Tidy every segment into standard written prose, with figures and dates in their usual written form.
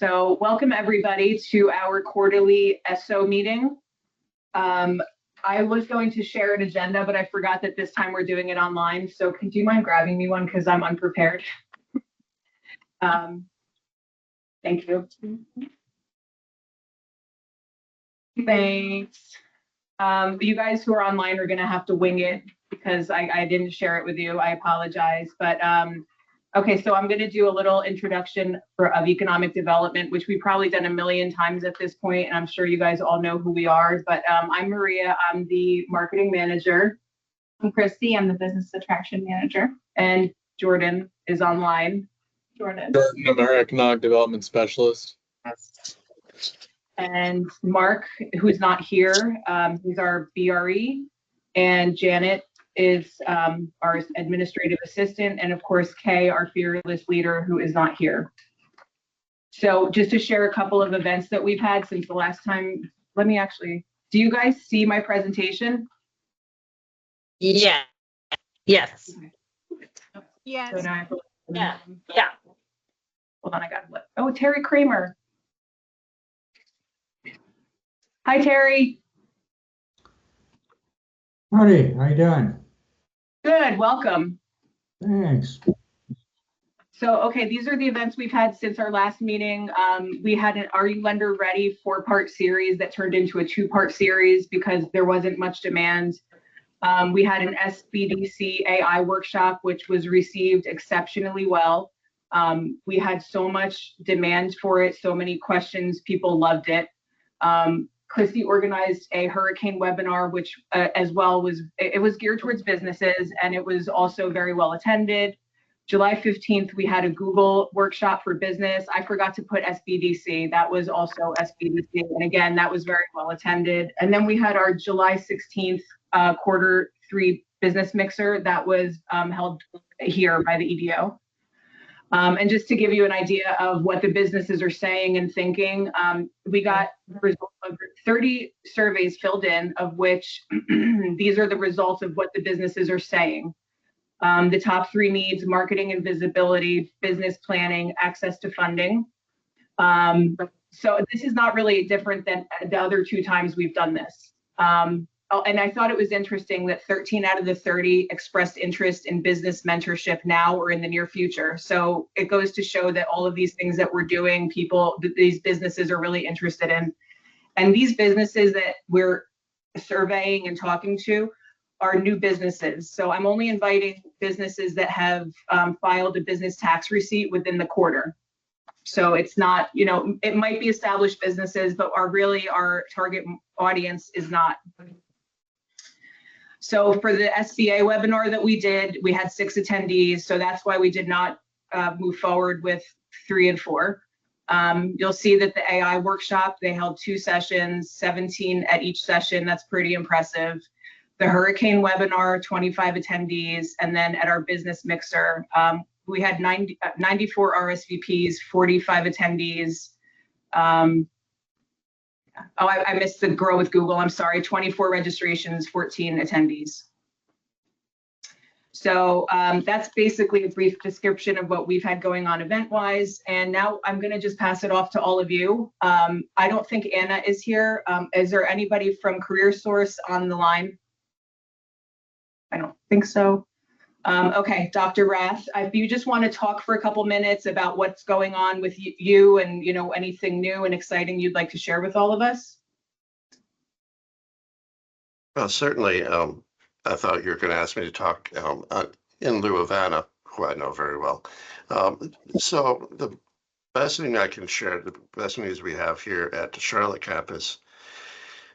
So welcome everybody to our quarterly ESO meeting. I was going to share an agenda, but I forgot that this time we're doing it online. So could you mind grabbing me one because I'm unprepared? Thank you. Thanks. You guys who are online are going to have to wing it because I didn't share it with you. I apologize. But okay, so I'm going to do a little introduction of economic development, which we've probably done a million times at this point, and I'm sure you guys all know who we are. But I'm Maria. I'm the marketing manager. I'm Christy. I'm the business attraction manager. And Jordan is online. Jordan, I'm our economic development specialist. And Mark, who's not here, he's our BRE, and Janet is our administrative assistant, and of course Kay, our fearless leader, who is not here. So just to share a couple of events that we've had since the last time, let me actually, do you guys see my presentation? Yeah. Yes. yes. So now I have to, Yeah. hold on, I got what? Oh, Terry Kramer. Hi, Terry. Howdy, how you doing? Good, welcome. Thanks. So, okay, these are the events we've had since our last meeting. We had an Are You Lender Ready 4-part series that turned into a 2-part series because there wasn't much demand. We had an SBDC AI workshop, which was received exceptionally well. We had so much demand for it, so many questions, people loved it. Christy organized a hurricane webinar, which as well was geared towards businesses, and it was also very well attended. July 15th, we had a Google workshop for business. I forgot to put SBDC. That was also SBDC. And again, that was very well attended. And then we had our July 16th quarter 3 business mixer that was held here by the EDO. And just to give you an idea of what the businesses are saying and thinking, we got the results of 30 surveys filled in, of which these are the results of what the businesses are saying. The top 3 needs: marketing and visibility, business planning, access to funding. So this is not really different than the other 2 times we've done this. And I thought it was interesting that 13 out of the 30 expressed interest in business mentorship now or in the near future. So it goes to show that all of these things that we're doing, these businesses are really interested in. And these businesses that we're surveying and talking to are new businesses. So I'm only inviting businesses that have filed a business tax receipt within the quarter. So it's not, it might be established businesses, but our target audience is not. So for the SBA webinar that we did, we had 6 attendees. So that's why we did not move forward with 3 and 4. You'll see that the AI workshop, they held 2 sessions, 17 at each session. That's pretty impressive. The hurricane webinar, 25 attendees. And then at our business mixer, we had 94 RSVPs, 45 attendees. I missed the Grow with Google. I'm sorry, 24 registrations, 14 attendees. So that's basically a brief description of what we've had going on event-wise. And now I'm going to just pass it off to all of you. I don't think Anna is here. Is there anybody from CareerSource on the line? I don't think so. Okay, Dr. Rath, if you just want to talk for a couple minutes about what's going on with you and anything new and exciting you'd like to share with all of us. Well, certainly. I thought you were going to ask me to talk in lieu of Anna, who I know very well. So the best thing I can share, the best news we have here at the Charlotte campus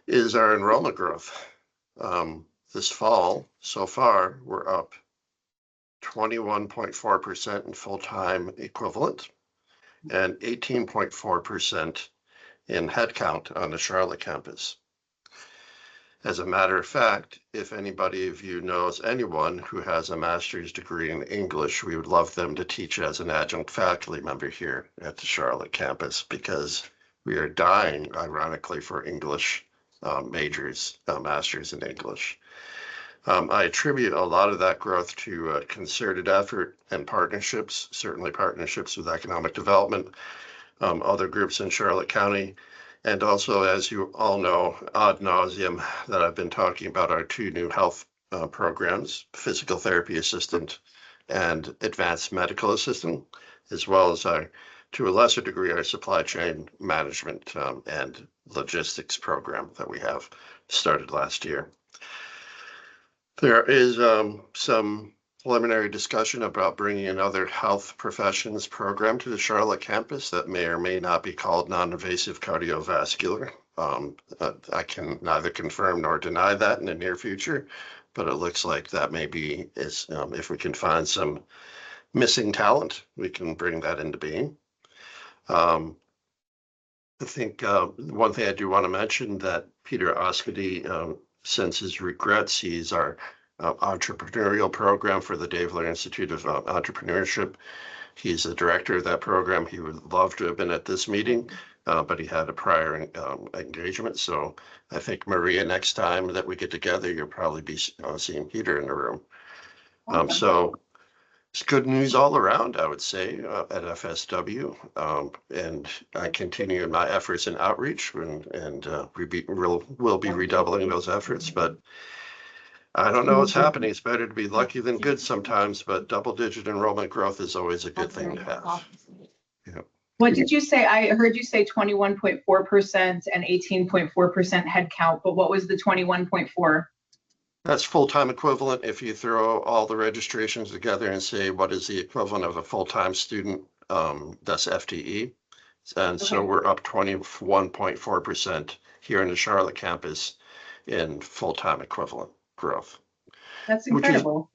is our enrollment growth. This fall, so far, we're up 21.4% in full-time equivalent and 18.4% in headcount on the Charlotte campus. As a matter of fact, if anybody of you knows anyone who has a master's degree in English, we would love them to teach as an adjunct faculty member here at the Charlotte campus, because we are dying, ironically, for English majors, masters in English. I attribute a lot of that growth to concerted effort and partnerships, certainly partnerships with economic development, other groups in Charlotte County. And also, as you all know, ad nauseum, that I've been talking about our two new health programs, physical therapy assistant and advanced medical assistant, as well as our, to a lesser degree, our supply chain management and logistics program that we have started last year. There is some preliminary discussion about bringing another health professions program to the Charlotte campus that may or may not be called non-invasive cardiovascular. I can neither confirm nor deny that in the near future, but it looks like that may be, if we can find some missing talent, we can bring that into being. I think one thing I do want to mention that Peter Oskady sends his regrets. He's our entrepreneurial program for the Davler Institute of Entrepreneurship. He's the director of that program. He would love to have been at this meeting, but he had a prior engagement. So I think, Maria, next time that we get together, you'll probably be seeing Peter in the room. So it's good news all around, I would say, at FSW. And I continue my efforts in outreach, and we'll be redoubling those efforts. But I don't know what's happening. It's better to be lucky than good sometimes, but double-digit enrollment growth is always a good thing to have. Yeah. What did you say? I heard you say 21.4% and 18.4% head count, but what was the 21.4? That's full-time equivalent. If you throw all the registrations together and say, what is the equivalent of a full-time student, that's FTE. And so we're up 21.4% here in the Charlotte campus in full-time equivalent growth. That's incredible.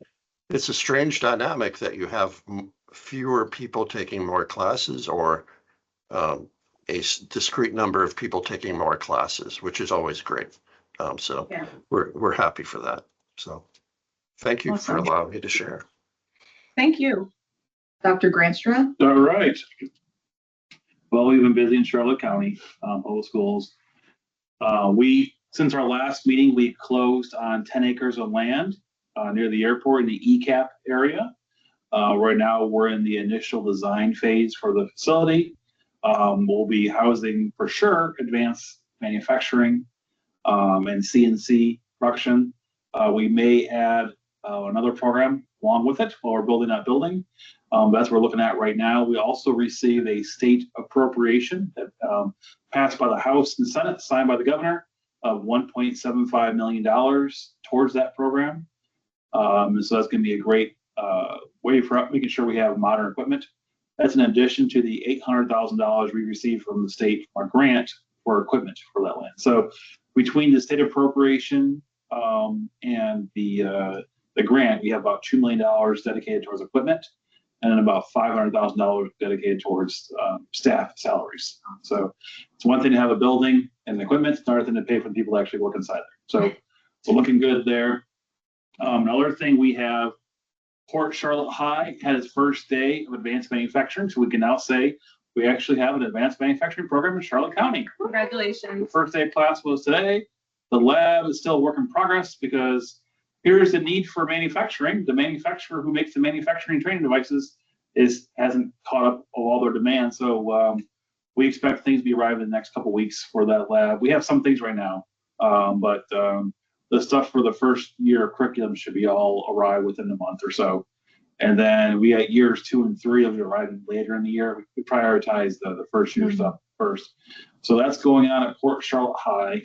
It's a strange dynamic that you have fewer people taking more classes, or a discrete number of people taking more classes, which is always great. So yeah, we're happy for that. So thank you for allowing me to share. Thank you. Dr. Granstra. All right. Well, we've been busy in Charlotte County, public schools. Since our last meeting, we closed on 10 acres of land near the airport in the ECAP area. Right now, we're in the initial design phase for the facility. We'll be housing, for sure, advanced manufacturing and CNC production. We may add another program along with it while we're building that building. That's what we're looking at right now. We also received a state appropriation that passed by the House and Senate, signed by the governor, of $1.75 million towards that program. And so that's going to be a great way for making sure we have modern equipment. That's in addition to the $800,000 we received from the state for a grant for equipment for that land. So between the state appropriation and the grant, we have about $2 million dedicated towards equipment, and then about $500,000 dedicated towards staff salaries. So it's one thing to have a building and equipment, it's another thing to pay for the people that actually work inside there. So we're looking good there. Another thing, we have Port Charlotte High had its first day of advanced manufacturing, so we can now say we actually have an advanced manufacturing program in Charlotte County. Congratulations. The first day of class was today. The lab is still a work in progress because here's the need for manufacturing. The manufacturer who makes the manufacturing training devices hasn't caught up with all their demand. So we expect things to be arriving in the next couple of weeks for that lab. We have some things right now, but the stuff for the first year of curriculum should be all arrive within a month or so. And then we got years 2 and 3 will be arriving later in the year. We prioritize the first year stuff first. So that's going on at Port Charlotte High.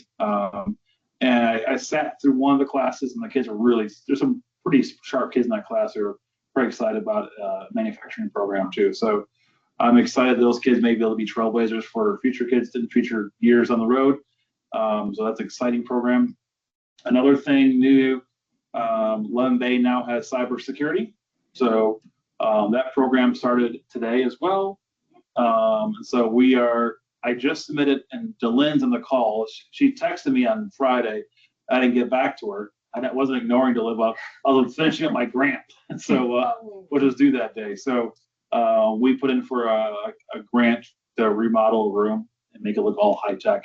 And I sat through one of the classes, and the kids are there's some pretty sharp kids in that class who are very excited about manufacturing program too. So I'm excited those kids may be able to be trailblazers for future kids in future years on the road. So that's an exciting program. Another thing new, Lund Bay now has cybersecurity. So that program started today as well. So I just submitted, and Delyn's on the call. She texted me on Friday. I didn't get back to her. I wasn't ignoring Delyn. I was finishing up my grant. So we'll just do that day. So we put in for a grant to remodel a room and make it look all high tech.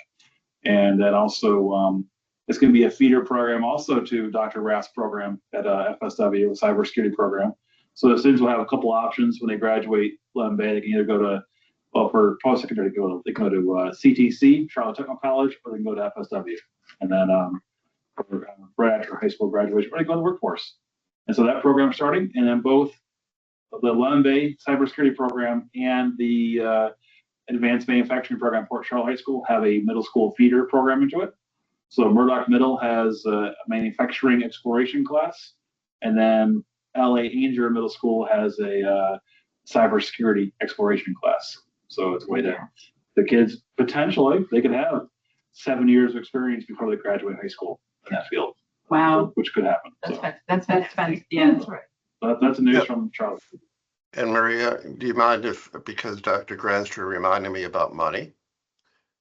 And then also it's going to be a feeder program also to Dr. Rath's program at FSW, a cybersecurity program. So the students will have a couple options when they graduate Lund Bay. They can either go to Well, for post-secondary, they go to CTC, Charlotte Technical College, or they can go to FSW. And then for high school graduation, or they go to the workforce. And so that program is starting, and then both the Lemon Bay cybersecurity program and the advanced manufacturing program, Port Charlotte High School, have a middle school feeder program into it. So Murdoch Middle has a manufacturing exploration class, and then LA Ainger Middle School has a cybersecurity exploration class. So it's a way that the kids potentially they could have 7 years of experience before they graduate high school in that field. Wow. Which could happen. That's fantastic. Yeah. That's right. But that's the news from Charlotte. And Maria, do you mind if, because Dr. Granster reminded me about money,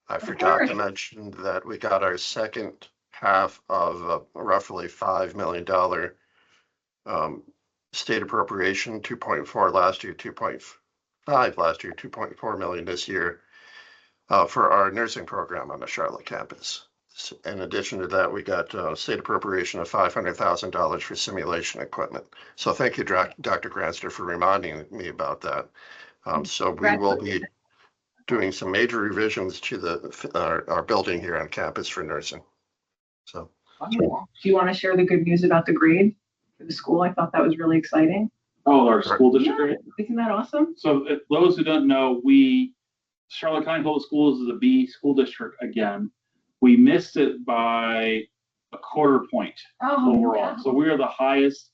I forgot to course. mention that we got our second half of roughly $5 million state appropriation, 2.4 last year, 2.5 last year, 2.4 million this year for our nursing program on the Charlotte campus. In addition to that, we got state appropriation of $500,000 for simulation equipment. So thank you, Dr. Granster, for reminding me about that. So we will be doing some major revisions to our building here on campus for nursing. So. Do you want to share the good news about the grade for the school? I thought that was really exciting. Oh, our school district grade? Isn't that awesome? So those who don't know, Charlotte County Public Schools is a B school district again. We missed it by a quarter point overall. Yeah. So we are the highest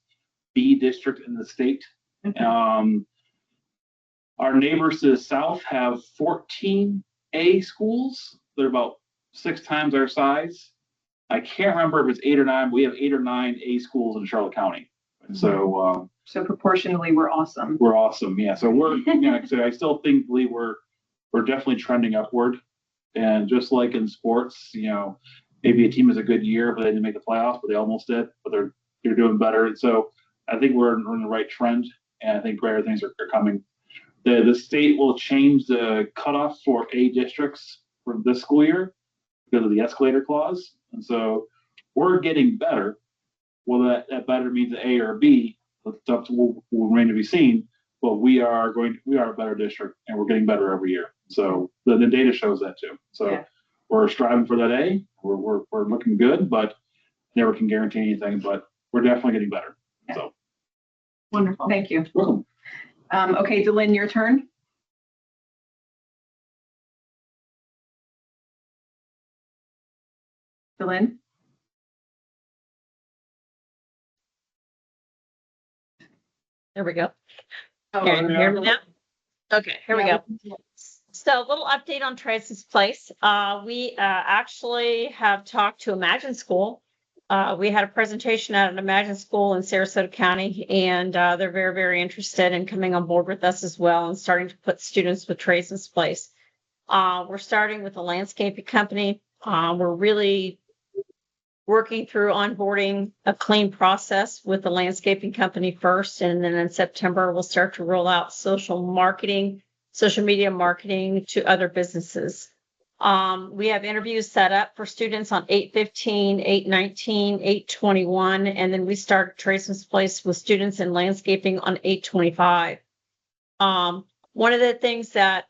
B district in the state. Okay. Our neighbors to the south have 14 A schools. They're about 6 times our size. I can't remember if it's 8 or 9. We have 8 or 9 A schools in Charlotte County. And so proportionally, we're awesome. we're awesome. Yeah. So we're, so I still believe we're definitely trending upward. And just like in sports, maybe a team has a good year, but they didn't make the playoffs, but they almost did, but they're doing better. And so I think we're in the right trend, and I think greater things are coming. The state will change the cutoff for A districts for this school year because of the escalator clause. And so we're getting better. Whether that better means A or B, that's will remain to be seen. But we are a better district, and we're getting better every year. So the data shows that too. So we're striving for that A. We're looking good, but never can guarantee anything. But we're definitely getting better. Yeah. So Wonderful. Thank you. welcome. Okay, Delynn, your turn. Delynn? There we go. Oh, Can you hear me now? Okay, here we Yeah. go. So a little update on Tracy's Place. We actually have talked to Imagine School. We had a presentation at an Imagine School in Sarasota County, and they're very, very interested in coming on board with us as well and starting to put students with Tracy's Place. We're starting with a landscaping company. We're really working through onboarding a clean process with the landscaping company first, and then in September, we'll start to roll out social media marketing to other businesses. We have interviews set up for students on 8/15, 8/19, 8/21, and then we start Tracy's Place with students in landscaping on 8/25. One of the things that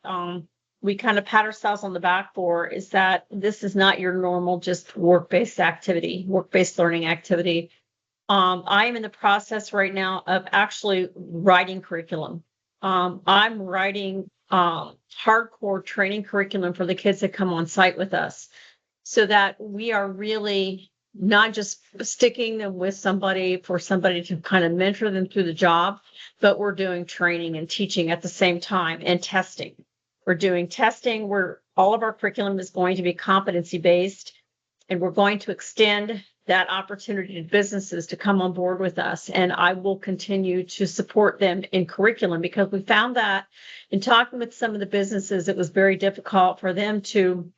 we kind of pat ourselves on the back for is that this is not your normal just work-based learning activity. I am in the process right now of actually writing curriculum. I'm writing hardcore training curriculum for the kids that come on site with us so that we are really not just sticking them with somebody to kind of mentor them through the job, but we're doing training and teaching at the same time and testing. We're doing testing where all of our curriculum is going to be competency-based, and we're going to extend that opportunity to businesses to come on board with us. And I will continue to support them in curriculum because we found that in talking with some of the businesses, it was very difficult for them to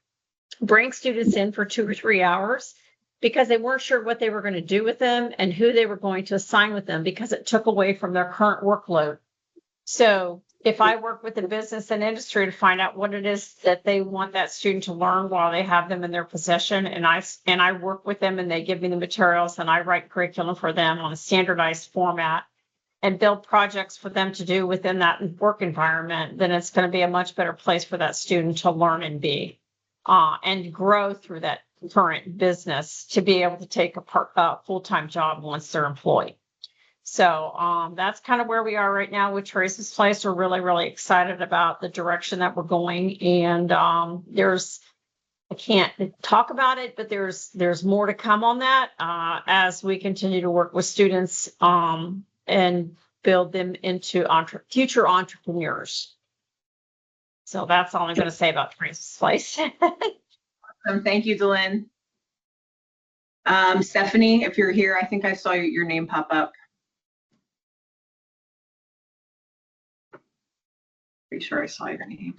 bring students in for 2 or 3 hours because they weren't sure what they were going to do with them and who they were going to assign with them because it took away from their current workload. So if I work with the business and industry to find out what it is that they want that student to learn while they have them in their possession, and I work with them and they give me the materials and I write curriculum for them on a standardized format, and build projects for them to do within that work environment, then it's going to be a much better place for that student to learn and be and grow through that current business to be able to take a full-time job once they're employed. So that's kind of where we are right now with Tracy's Place. We're really, really excited about the direction that we're going. And I can't talk about it, but there's more to come on that as we continue to work with students and build them into future entrepreneurs. So that's all I'm going to say about Tracy's Place. Thank you, Delynn. Stephanie, if you're here, I think I saw your name pop up. Pretty sure I saw your name.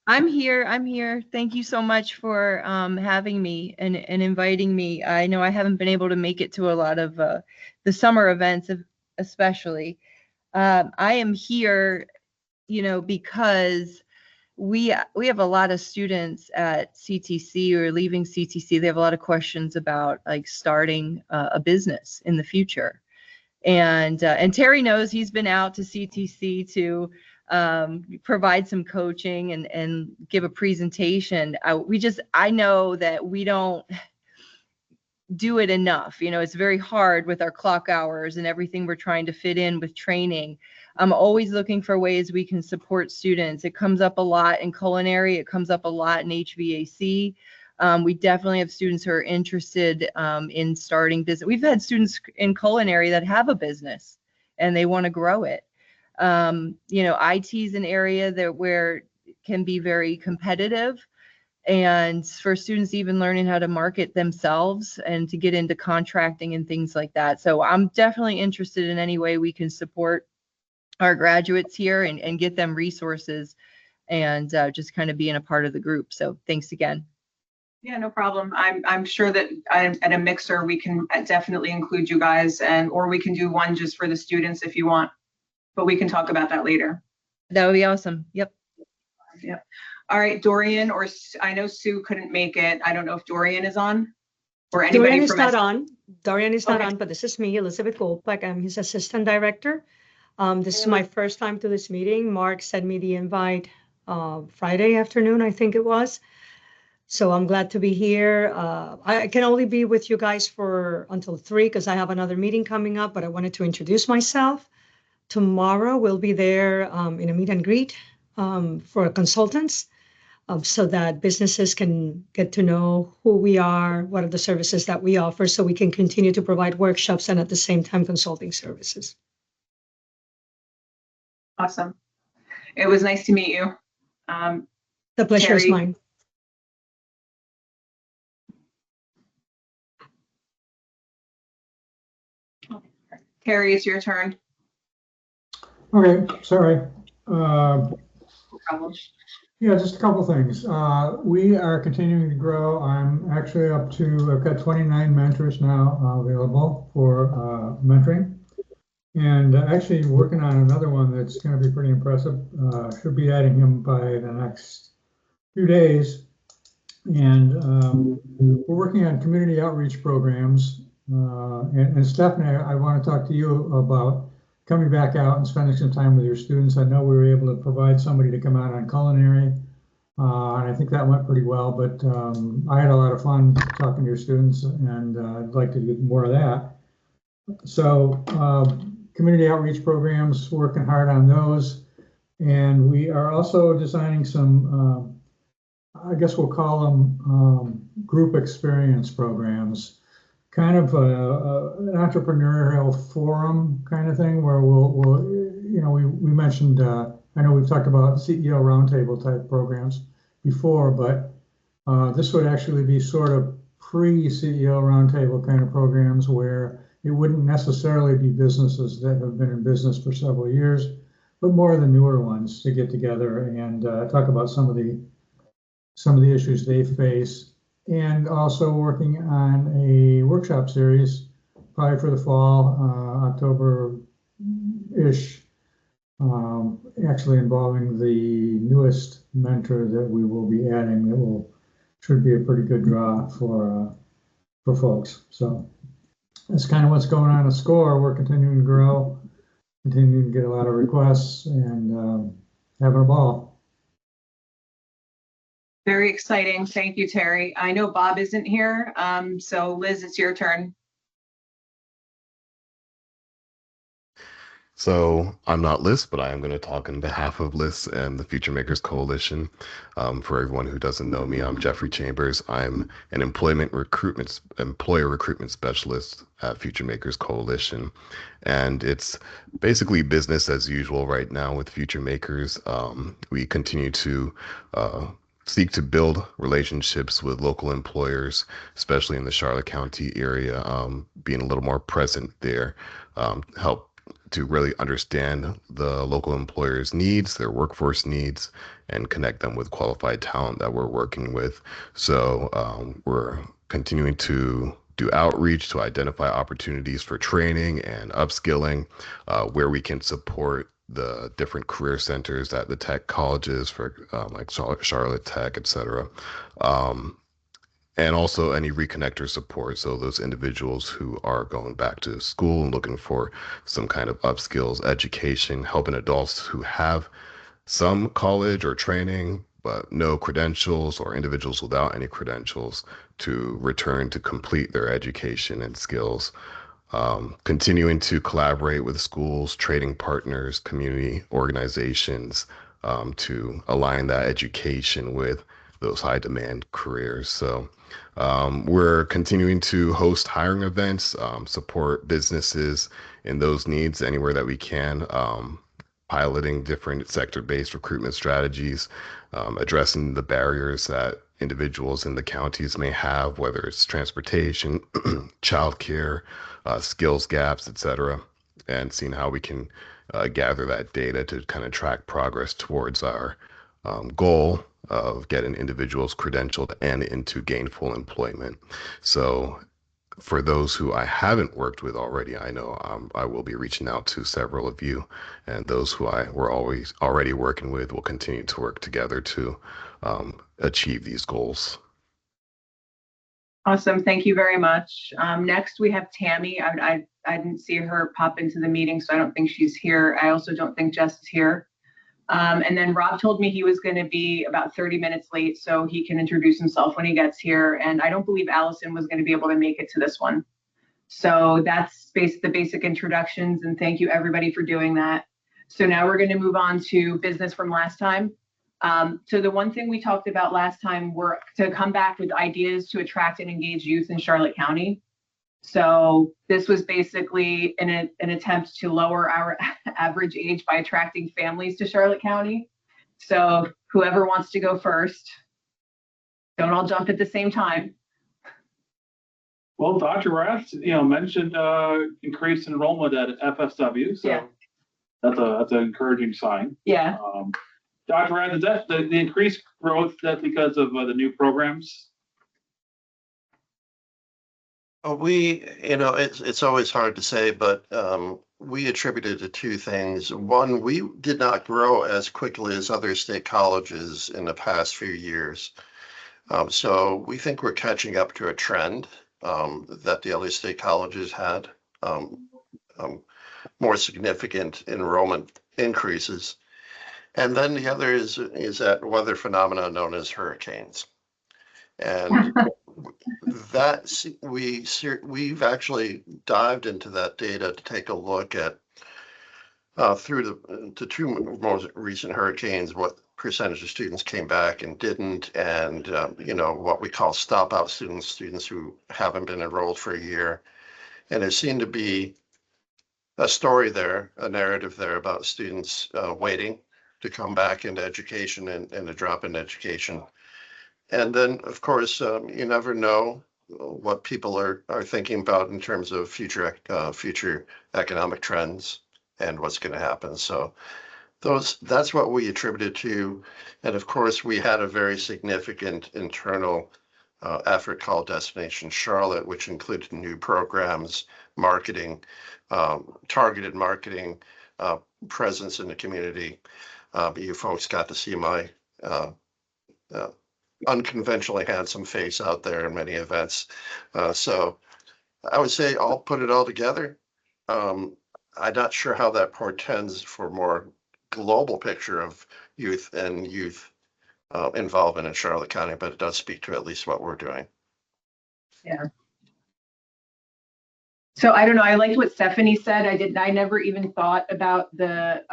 I'm here. Thank you so much for having me and inviting me. I know I haven't been able to make it to a lot of the summer events, especially. I am here, because we have a lot of students at CTC or leaving CTC. They have a lot of questions about like starting a business in the future. And Terry knows, he's been out to CTC to provide some coaching and give a presentation. I know that we don't do it enough. It's very hard with our clock hours and everything we're trying to fit in with training. I'm always looking for ways we can support students. It comes up a lot in culinary. It comes up a lot in HVAC. We definitely have students who are interested in starting business. We've had students in culinary that have a business and they want to grow it. IT is an area where it can be very competitive, and for students even learning how to market themselves and to get into contracting and things like that. So I'm definitely interested in any way we can support our graduates here and get them resources and just kind of being a part of the group. So thanks again. Yeah, no problem. I'm sure that at a mixer we can definitely include you guys, or we can do one just for the students if you want. But we can talk about that later. That would be awesome. Yep. All right, Dorian, or I know Sue couldn't make it. I don't know if Dorian is on or anybody Dorian is from not on. Dorian is not Okay. on, but this is me, Elizabeth Goldbeck. I'm his assistant director. This is my first time to this meeting. Mark sent me the invite Friday afternoon, I think it was. So I'm glad to be here. I can only be with you guys until 3 because I have another meeting coming up, but I wanted to introduce myself. Tomorrow we'll be there in a meet and greet for consultants so that businesses can get to know who we are, what are the services that we offer, so we can continue to provide workshops and at the same time consulting services. Awesome. It was nice to meet you. The pleasure is Terry. mine. Terry, it's your turn. Okay, sorry. No problem. Yeah, just a couple things. We are continuing to grow. I've got 29 mentors now available for mentoring. And actually working on another one that's going to be pretty impressive. Should be adding him by the next few days. And we're working on community outreach programs. And Stephanie, I want to talk to you about coming back out and spending some time with your students. I know we were able to provide somebody to come out on culinary. And I think that went pretty well, but I had a lot of fun talking to your students, and I'd like to do more of that. So community outreach programs, working hard on those. And we are also designing some, I guess we'll call them group experience programs, kind of an entrepreneurial forum kind of thing where we mentioned, I know we've talked about CEO roundtable type programs before, but this would actually be sort of pre-CEO roundtable kind of programs where it wouldn't necessarily be businesses that have been in business for several years, but more the newer ones to get together and talk about some of the issues they face, and also working on a workshop series probably for the fall, October-ish, actually involving the newest mentor that we will be adding that should be a pretty good draw for folks. So that's kind of what's going on at SCORE. We're continuing to grow. continuing to get a lot of requests and having a ball. Very exciting. Thank you, Terry. I know Bob isn't here, so Liz, it's your turn. So I'm not Liz, but I am going to talk on behalf of Liz and the Future Makers Coalition. For everyone who doesn't know me, I'm Jeffrey Chambers. I'm an employer recruitment specialist at Future Makers Coalition. And it's basically business as usual right now with Future Makers. We continue to seek to build relationships with local employers, especially in the Charlotte County area, being a little more present there, help to really understand the local employers' needs, their workforce needs, and connect them with qualified talent that we're working with. So we're continuing to do outreach to identify opportunities for training and upskilling, where we can support the different career centers at the tech colleges for like Charlotte Tech, et cetera. And also any reconnector support. So those individuals who are going back to school and looking for some kind of upskills, education, helping adults who have some college or training, but no credentials, or individuals without any credentials to return to complete their education and skills. Continuing to collaborate with schools, trading partners, community organizations, to align that education with those high demand careers. So we're continuing to host hiring events, support businesses in those needs anywhere that we can, piloting different sector-based recruitment strategies, addressing the barriers that individuals in the counties may have, whether it's transportation, childcare, skills gaps, et cetera, and seeing how we can gather that data to kind of track progress towards our goal of getting individuals credentialed and into gainful employment. So for those who I haven't worked with already, I know I will be reaching out to several of you, and those who we're always already working with will continue to work together to achieve these goals. Awesome. Thank you very much. Next, we have Tammy. I didn't see her pop into the meeting, so I don't think she's here. I also don't think Jess is here. And then Rob told me he was going to be about 30 minutes late, so he can introduce himself when he gets here. And I don't believe Allison was going to be able to make it to this one. So that's the basic introductions, and thank you everybody for doing that. So now we're going to move on to business from last time. So the one thing we talked about last time were to come back with ideas to attract and engage youth in Charlotte County. So this was basically an attempt to lower our average age by attracting families to Charlotte County. So whoever wants to go first, don't all jump at the same time. Well, Dr. Rath, mentioned increased enrollment at FSW, so Yeah. that's an encouraging sign. Yeah. Dr. Rath, is that the increased growth, that because of the new programs? It's always hard to say, but we attributed to two things. One, we did not grow as quickly as other state colleges in the past few years. So we think we're catching up to a trend that the other state colleges had, more significant enrollment increases. And then the other is that weather phenomena known as hurricanes. And we've actually dived into that data to take a look at through the two most recent hurricanes, what percentage of students came back and didn't, and what we call stop out students who haven't been enrolled for a year. And there seemed to be a story there, a narrative there about students waiting to come back into education and a drop in education. And then, of course, you never know what people are thinking about in terms of future economic trends and what's going to happen. So that's what we attributed to. And of course, we had a very significant internal effort called Destination Charlotte, which included new programs, marketing, targeted marketing, presence in the community. You folks got to see my unconventionally handsome face out there in many events. So I would say I'll put it all together. I'm not sure how that portends for more global picture of youth and youth involvement in Charlotte County, but it does speak to at least what we're doing. Yeah. So I don't know, I liked what Stephanie said. I never even thought about the,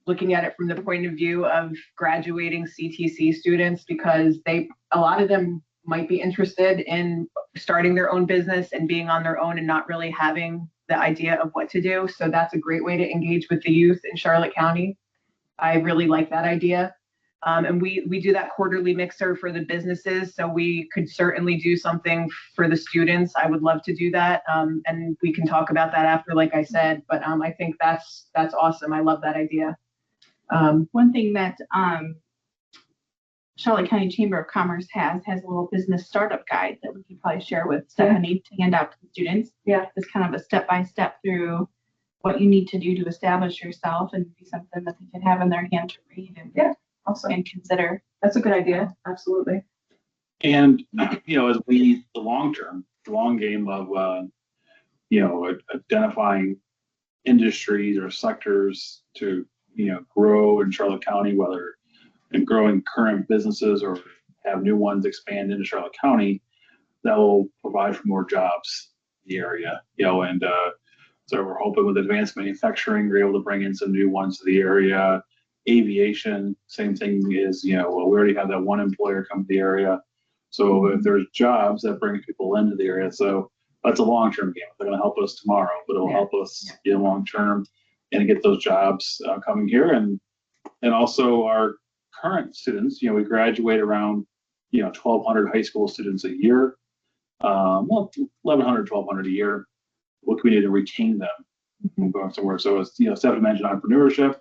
looking at it from the point of view of graduating CTC students, because a lot of them might be interested in starting their own business and being on their own and not really having the idea of what to do. So that's a great way to engage with the youth in Charlotte County. I really like that idea. And we do that quarterly mixer for the businesses, so we could certainly do something for the students. I would love to do that, and we can talk about that after, like I said. But I think that's awesome. I love that idea. One thing that Charlotte County Chamber of Commerce has a little business startup guide that we could probably share with Stephanie to hand out to the students. Yeah. It's kind of a step-by-step through what you need to do to establish yourself, and be something that they can have in their hand to read and Also, and consider. that's a good idea. Absolutely. And, as the long game of, identifying industries or sectors to, grow in Charlotte County, whether in growing current businesses or have new ones expand into Charlotte County, that will provide for more jobs in the area, and so we're hoping with advanced manufacturing, we're able to bring in some new ones to the area. Aviation, same thing is, we already have that one employer come to the area. So if there's jobs, that bring people into the area. So that's a long-term game. They're going to help us tomorrow, but it'll help us long-term and get those jobs coming here. And also our current students, we graduate around, 1,200 high school students a year. 1,100, 1,200 a year. What can we do to retain them going somewhere? So as Stephanie mentioned, entrepreneurship,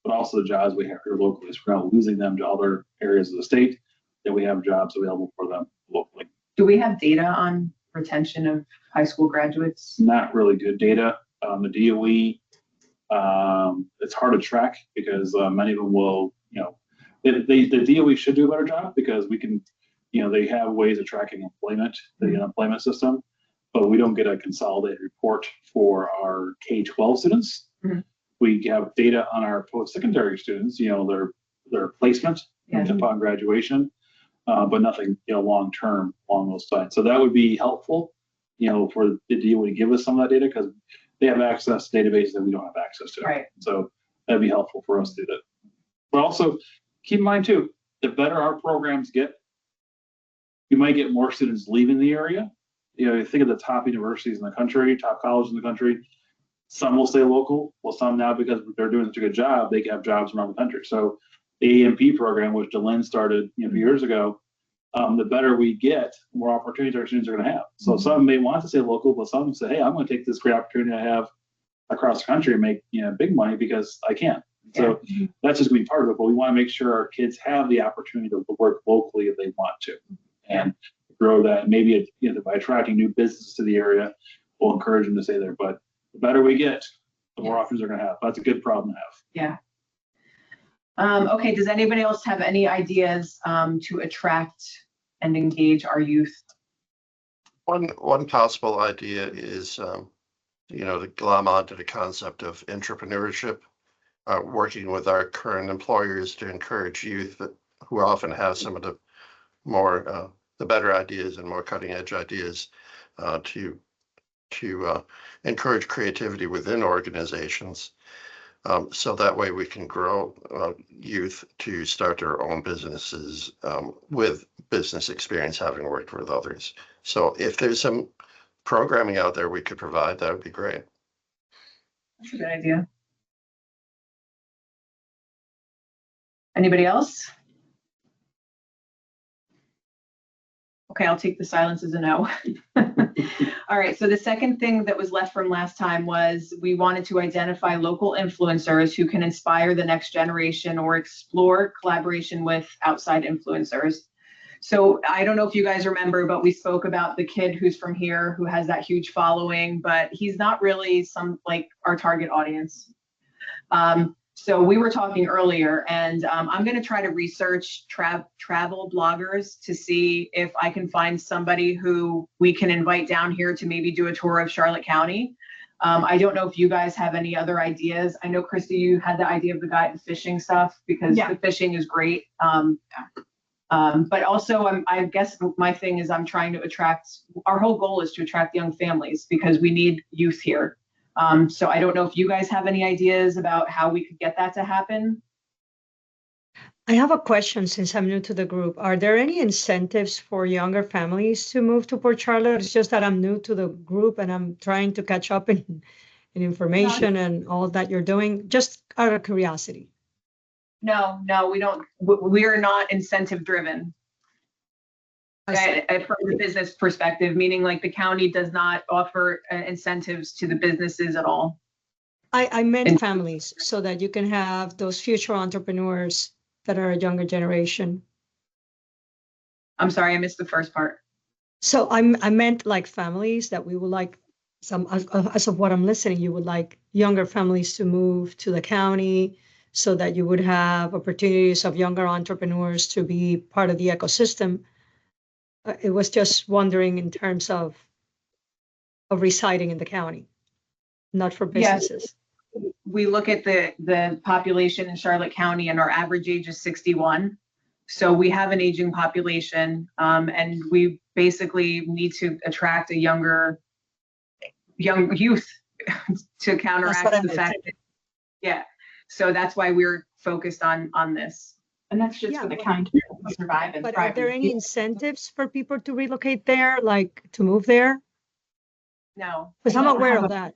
but also the jobs we have here locally. So we're not losing them to other areas of the state, that we have jobs available for them locally. Do we have data on retention of high school graduates? Not really good data. The DOE, it's hard to track because many of them will, the DOE should do a better job, because we can, they have ways of tracking employment, the unemployment system, but we don't get a consolidated report for our K-12 students. Mm-hmm. We have data on our post-secondary students, their placement upon graduation, but nothing, long-term along those lines. So that would be helpful, for the DOE to give us some of that data, because they have access to databases that we don't have access to. Right. So that'd be helpful for us to do that. But also keep in mind too, the better our programs get, you might get more students leaving the area. You think of the top universities in the country, top colleges in the country. Some will stay local. Well, some now, because they're doing such a good job, they can have jobs around the country. So the AMP program, which DeLynn started a few years ago, the better we get, the more opportunities our students are going to have. So some may want to stay local, but some say, hey, I'm going to take this great opportunity I have across the country and make big money because I can. So that's just going to be part of it. But we want to make sure our kids have the opportunity to work locally if they want to, and grow that. Maybe by attracting new businesses to the area, we'll encourage them to stay there. But the better we get, the more options they're going to have. That's a good problem to have. Yeah. Okay. Does anybody else have any ideas to attract and engage our youth? One possible idea is, to glom onto the concept of entrepreneurship, working with our current employers to encourage youth who often have some of the more the better ideas and more cutting edge ideas to encourage creativity within organizations. So that way we can grow youth to start their own businesses with business experience, having worked with others. So if there's some programming out there we could provide, that would be great. That's a good idea. Anybody else? Okay, I'll take the silence as a no. All right, so the second thing that was left from last time was we wanted to identify local influencers who can inspire the next generation or explore collaboration with outside influencers. So I don't know if you guys remember, but we spoke about the kid who's from here who has that huge following, but he's not really our target audience. So we were talking earlier, and I'm going to try to research travel bloggers to see if I can find somebody who we can invite down here to maybe do a tour of Charlotte County. I don't know if you guys have any other ideas. I know, Christy, you had the idea of the guide, the fishing stuff, because Yeah. the fishing is great. But also, I guess my thing is I'm trying to attract, our whole goal is to attract young families because we need youth here. So I don't know if you guys have any ideas about how we could get that to happen. I have a question since I'm new to the group. Are there any incentives for younger families to move to Port Charlotte? It's just that I'm new to the group and I'm trying to catch up in information and all that you're doing, just out of curiosity. No, we don't. We're not incentive driven. From the business perspective, meaning like the county does not offer incentives to the businesses at all. I meant families so that you can have those future entrepreneurs that are a younger generation. I'm sorry, I missed the first part. So I meant like families that we would like some, as of what I'm listening, you would like younger families to move to the county so that you would have opportunities of younger entrepreneurs to be part of the ecosystem. It was just wondering in terms of residing in the county, not for businesses. We look at the population in Charlotte County and our average age is 61. So we have an aging population, and we basically need to attract a young youth to counteract the fact that, yeah. So that's why we're focused on this. And that's just for the county to survive and But thrive. are there any incentives for people to relocate there, like to move there? No, Because I'm aware of that.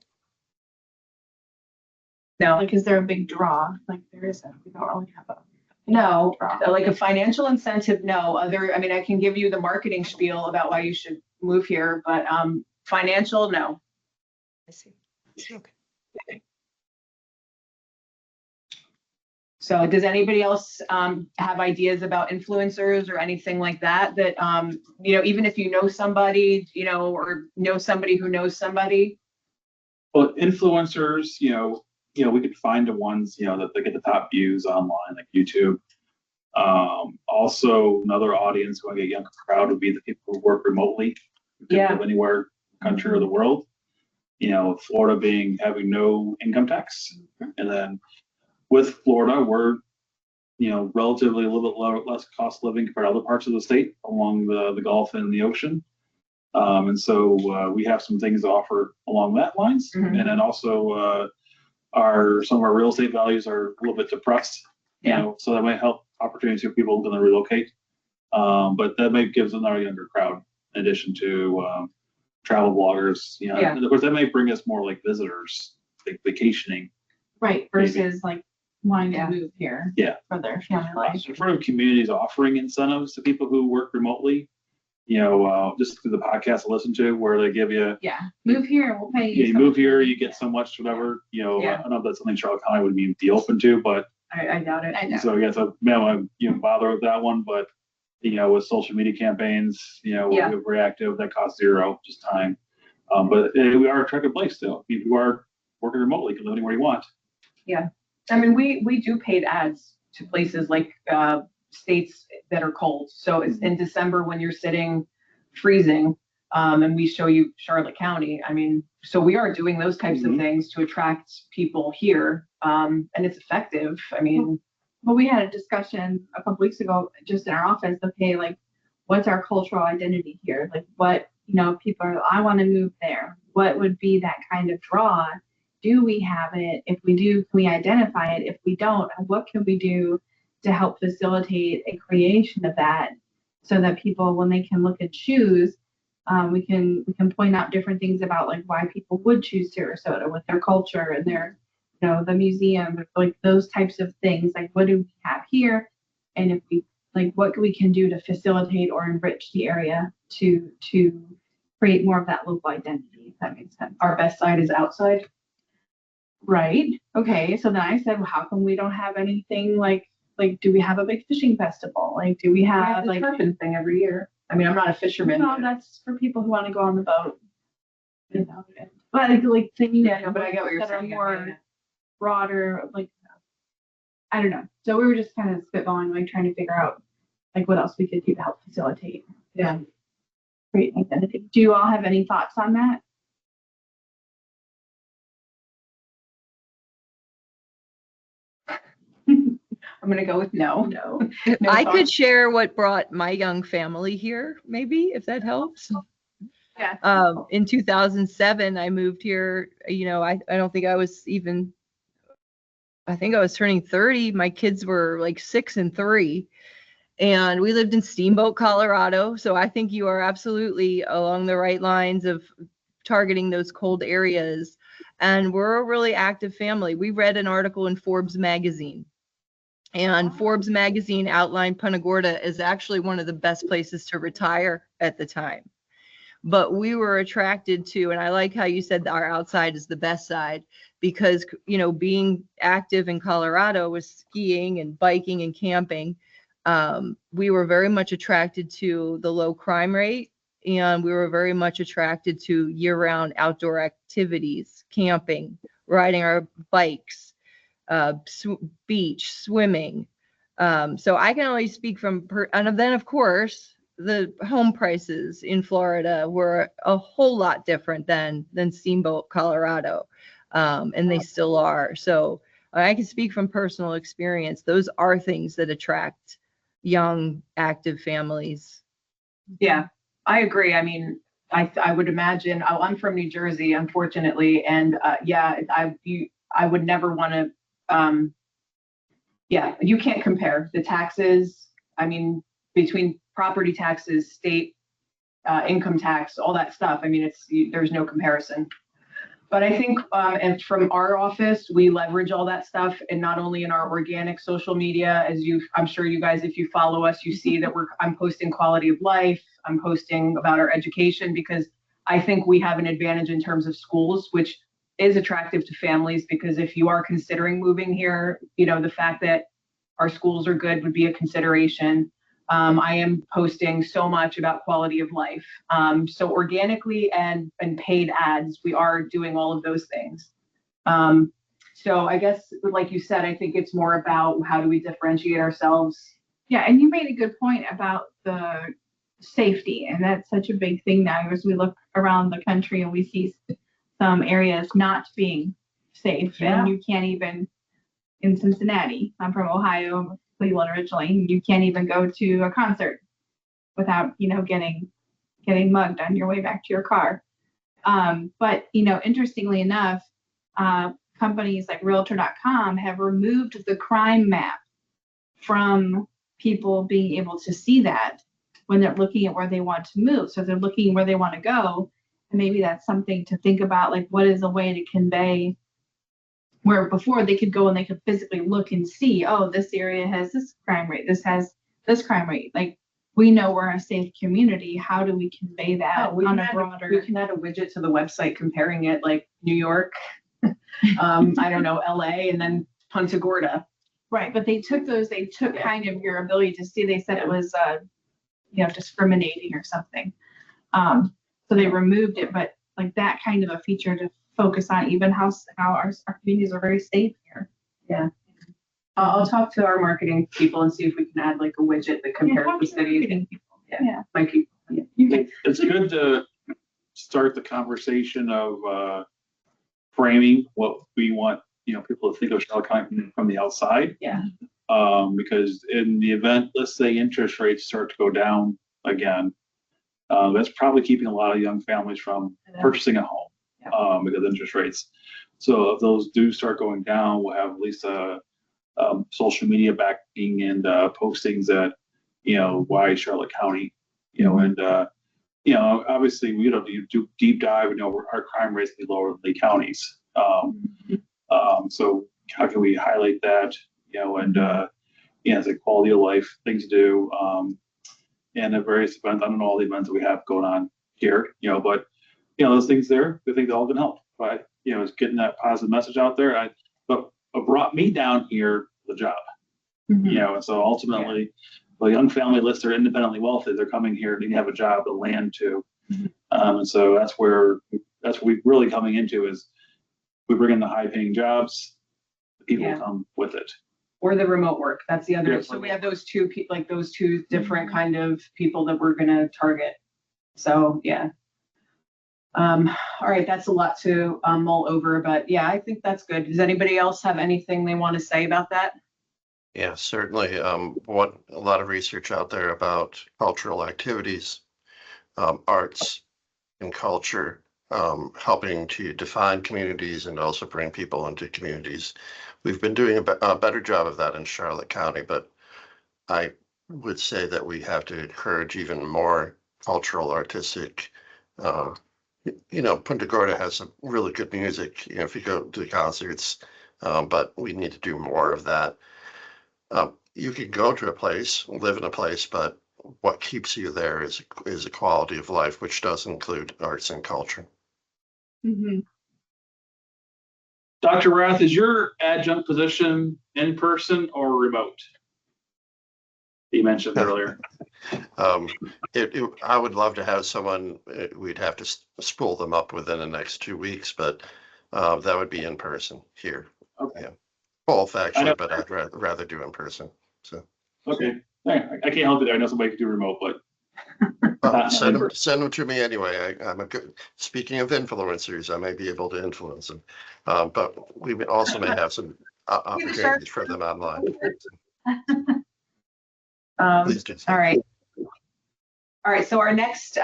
no, Like, is there a big draw? Like, there isn't. We don't really have a. no, like a financial incentive, no. I mean, I can give you the marketing spiel about why you should move here, but financial, no. I see. Okay. So does anybody else have ideas about influencers or anything like that, even if you know somebody, or know somebody who knows somebody? Well, influencers, we could find the ones, that they get the top views online, like YouTube. Also, another audience who I get a younger crowd would be the people who work remotely, who can live anywhere in the country or the world. Florida having no income tax, and then with Florida, we're relatively a little bit less cost living compared to other parts of the state along the Gulf and the ocean. And so we have some things to offer along that lines. Mhm. And then also some of our real estate values are a little bit depressed, so that might help opportunities for people going to relocate. But that might give another younger crowd in addition to travel bloggers. And of course that might bring us more like visitors, like vacationing. Right, versus like wanting to move here. Yeah. For their family life. Sort of communities offering incentives to people who work remotely, just through the podcast I listen to where they give you, Move here, we'll pay you. you move here, you get so much, whatever, I don't know if that's something Charlotte County would be open to, but I doubt it. I know. so bother with that one, but with social media campaigns, we're very active, that costs zero, just time. But we are a attractive place still. If you are working remotely, you can live anywhere you want. Yeah. I mean, we do paid ads to places like states that are cold. So it's in December when you're sitting freezing, and we show you Charlotte County. I mean, so we are doing those types of things to attract people here, and it's effective. I mean, Well, we had a discussion a couple weeks ago, just in our office, okay, like, what's our cultural identity here? Like, what, people are, I want to move there. What would be that kind of draw? Do we have it? If we do, can we identify it? If we don't, what can we do to help facilitate a creation of that so that people, when they can look and choose, we can point out different things about like why people would choose Sarasota with their culture and their, the museum, like those types of things. Like, what do we have here? And if we, like, what we can do to facilitate or enrich the area to create more of that local identity, if that makes sense. our best side is outside. Right. Okay. So then I said, well, how come we don't have anything like, do we have a big fishing festival? Like, do we We have have the like, turpin thing every year. I mean, I'm not a fisherman. no, that's for people who want to go on the boat. But like things but I get what you're that are saying. more broader, like, I don't know. So we were just kind of spitballing, like trying to figure out like what else we could do to help facilitate. Create identity. Do you all have any thoughts on that? I'm gonna go with no. No. No I could thoughts? share what brought my young family here, maybe, if that helps. Yeah. In 2007, I moved here. You know, I don't think I was even, I think I was turning 30. My kids were like 6 and 3. And we lived in Steamboat, Colorado. So I think you are absolutely along the right lines of targeting those cold areas. And we're a really active family. We read an article in Forbes magazine. And Forbes magazine outlined Punta Gorda as actually one of the best places to retire at the time. But we were attracted to, and I like how you said our outside is the best side, because, you know, being active in Colorado with skiing and biking and camping, we were very much attracted to the low crime rate, and we were very much attracted to year-round outdoor activities, camping, riding our bikes, beach, swimming. So I can only speak from, and then of course, the home prices in Florida were a whole lot different than Steamboat, Colorado, and they still are. So I can speak from personal experience. Those are things that attract young, active families. Yeah, I agree. I mean, I would imagine. Oh, I'm from New Jersey, unfortunately, and yeah, I would never want to. Yeah, you can't compare the taxes. I mean, between property taxes, state income tax, all that stuff. I mean, there's no comparison. But I think, and from our office, we leverage all that stuff, and not only in our organic social media, I'm sure you guys, if you follow us, you see that I'm posting quality of life, I'm posting about our education, because I think we have an advantage in terms of schools, which is attractive to families, because if you are considering moving here, you know, the fact that our schools are good would be a consideration. I am posting so much about quality of life. So organically and paid ads, we are doing all of those things. So I guess, like you said, I think it's more about how do we differentiate ourselves. Yeah, and you made a good point about the safety, and that's such a big thing now as we look around the country and we see some areas not being safe. Yeah. And you can't even, in Cincinnati, I'm from Ohio, Cleveland originally, you can't even go to a concert without, you know, getting mugged on your way back to your car. But, you know, interestingly enough, companies like realtor.com have removed the crime map from people being able to see that when they're looking at where they want to move. So they're looking where they want to go. And maybe that's something to think about, like what is a way to convey, where before they could go and they could physically look and see, oh, this area has this crime rate, this has this crime rate. Like, we know we're a safe community. How do we convey that on a broader? We can add a widget to the website comparing it, like New York, I don't know, LA, and then Punta Gorda. Right, but they took kind of your ability to see, they said it was, you know, discriminating or something. So they removed it, but like that kind of a feature to focus on even how our communities are very safe here. Yeah. I'll talk to our marketing people and see if we can add like a widget that compares the cities. Yeah. My people. It's good to start the conversation of framing what we want, you know, people to think of Charlotte County from the outside. Yeah. Because in the event, let's say interest rates start to go down again, that's probably keeping a lot of young families from purchasing a home, because of interest rates. So if those do start going down, we'll have at least social media backing and postings that, you know, why Charlotte County, you know, and you know, obviously we don't do deep dive, you know, our crime rates be lower than the counties. So how can we highlight that, you know, and you know, it's a quality of life thing to do. And at various events, I don't know all the events that we have going on here, you know, but you know, those things there, we think they all can help. But you know, it's getting that positive message out there. But what brought me down here, the job, you know, and so ultimately, well, young family lists are independently wealthy. They're coming here to have a job, to land to, and so that's what we're really coming into is we bring in the high-paying jobs, the people come with it. Or the remote work. That's the other. So we have those two different kind of people that we're going to target. So yeah. All right, that's a lot to mull over, but yeah, I think that's good. Does anybody else have anything they want to say about that? Yeah, certainly. What a lot of research out there about cultural activities, arts and culture, helping to define communities and also bring people into communities. We've been doing a better job of that in Charlotte County, but I would say that we have to encourage even more cultural, artistic. Uh, Punta Gorda has some really good music. If you go to the concerts, but we need to do more of that. You can go to a place, live in a place, but what keeps you there is a quality of life, which does include arts and culture. Mhm. Dr. Rath, is your adjunct position in person or remote? You mentioned earlier. I would love to have someone, we'd have to spool them up within the next 2 weeks, but that would be in person here. Okay. Yeah. Both actually, but I'd rather do in person. So. Okay. I can't help it. I know somebody could do remote, but Send them to me anyway. I'm a good, speaking of influencers, I may be able to influence them. But we also may have some opportunities for them online. Please do so. All right. All right, so our next